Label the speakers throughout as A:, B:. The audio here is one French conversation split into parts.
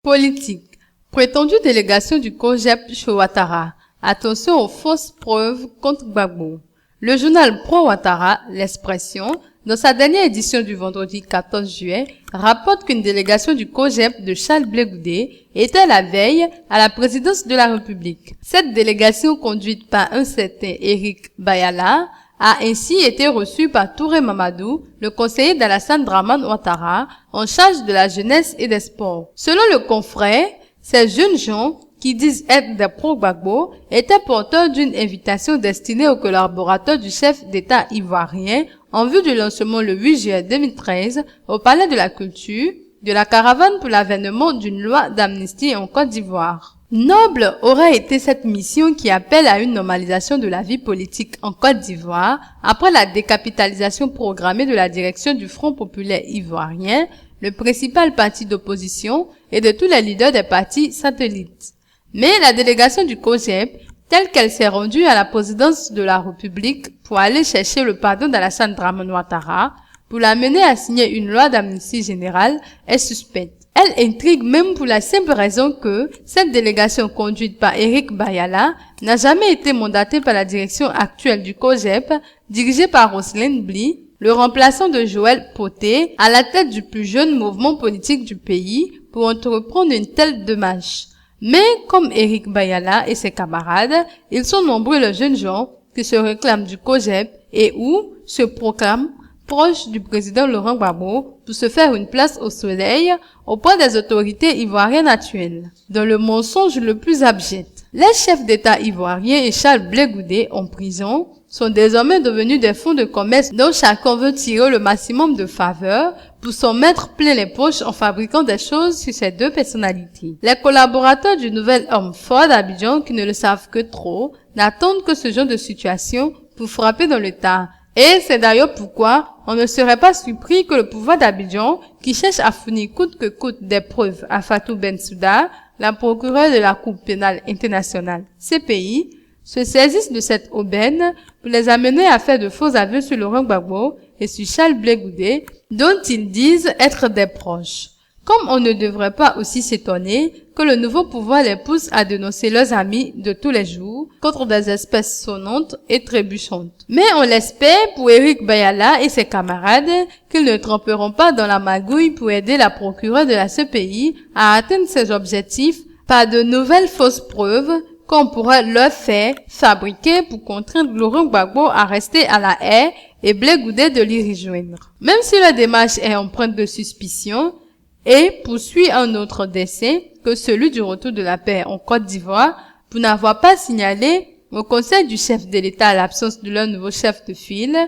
A: Politique. Prétendue délégation du COJEP chez Ouattara. Attention aux fausses preuves contre Gbagbo. Le journal pro-Ouattara, L'Expression, dans sa dernière édition du vendredi 14 juillet, rapporte qu'une délégation du COJEP de Charles Blé Goudé était la veille à la présidence de la République. Cette délégation, conduite par un certain Éric Bayala, a ainsi été reçue par Touré Mamadou, le conseiller d'Alassane Dramane Ouattara, en charge de la jeunesse et des sports. Selon le confrère, ces jeunes gens, qui disent être des pro-Gbagbo, étaient porteurs d'une invitation destinée aux collaborateurs du chef d'État ivoirien en vue du lancement le 8 juillet 2013 au Palais de la Culture de la caravane pour l'avènement d'une loi d'amnistie en Côte d'Ivoire. Noble aurait été cette mission qui appelle à une normalisation de la vie politique en Côte d'Ivoire après la décapitalisation programmée de la direction du Front populaire ivoirien, le principal parti d'opposition, et de tous les leaders des partis satellites. Mais la délégation du COJEP, telle qu'elle s'est rendue à la présidence de la République pour aller chercher le pardon d'Alassane Dramane Ouattara, pour l'amener à signer une loi d'amnistie générale, est suspecte. Elle intrigue même pour la simple raison que cette délégation conduite par Éric Bayala n'a jamais été mandatée par la direction actuelle du COJEP, dirigée par Roselyne Bly, le remplaçant de Joël Poté, à la tête du plus jeune mouvement politique du pays, pour entreprendre une telle démarche. Mais comme Éric Bayala et ses camarades, ils sont nombreux les jeunes gens qui se réclament du COJEP et ou se proclament proches du président Laurent Gbagbo pour se faire une place au soleil auprès des autorités ivoiriennes actuelles. Dans le mensonge le plus abject, les chefs d'État ivoiriens et Charles Blé Goudé en prison sont désormais devenus des fonds de commerce dont chacun veut tirer le maximum de faveur pour s'en mettre plein les poches en fabriquant des choses sur ces deux personnalités. Les collaborateurs du nouvel homme fort d'Abidjan, qui ne le savent que trop, n'attendent que ce genre de situation pour frapper dans le tas. Et c'est d'ailleurs pourquoi on ne serait pas surpris que le pouvoir d'Abidjan, qui cherche à fournir coûte que coûte des preuves à Fatou Bensouda, la procureure de la Cour pénale internationale CPI, se saisissent de cette aubaine pour les amener à faire de faux aveux sur Laurent Gbagbo et sur Charles Blé Goudé, dont ils disent être des proches. Comme on ne devrait pas aussi s'étonner que le nouveau pouvoir les pousse à dénoncer leurs amis de tous les jours contre des espèces sonnantes et trébuchantes. Mais on l'espère pour Éric Bayala et ses camarades qu'ils ne tremperont pas dans la magouille pour aider la procureure de la CPI à atteindre ses objectifs par de nouvelles fausses preuves qu'on pourrait leur faire fabriquer pour contraindre Laurent Gbagbo à rester à la haie et Blé Goudé de l'y rejoindre. Même si la démarche est empreinte de suspicion et poursuit un autre dessein que celui du retour de la paix en Côte d'Ivoire pour n'avoir pas signalé au conseil du chef de l'État l'absence de leur nouveau chef de file,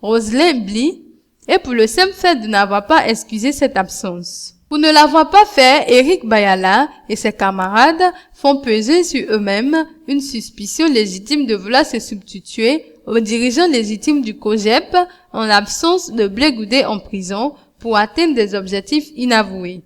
A: Roselyne Bly, et pour le simple fait de n'avoir pas excusé cette absence. Pour ne l'avoir pas fait, Éric Bayala et ses camarades font peser sur eux-mêmes une suspicion légitime de vouloir se substituer aux dirigeants légitimes du COJEP en l'absence de Blé Goudé en prison pour atteindre des objectifs inavoués.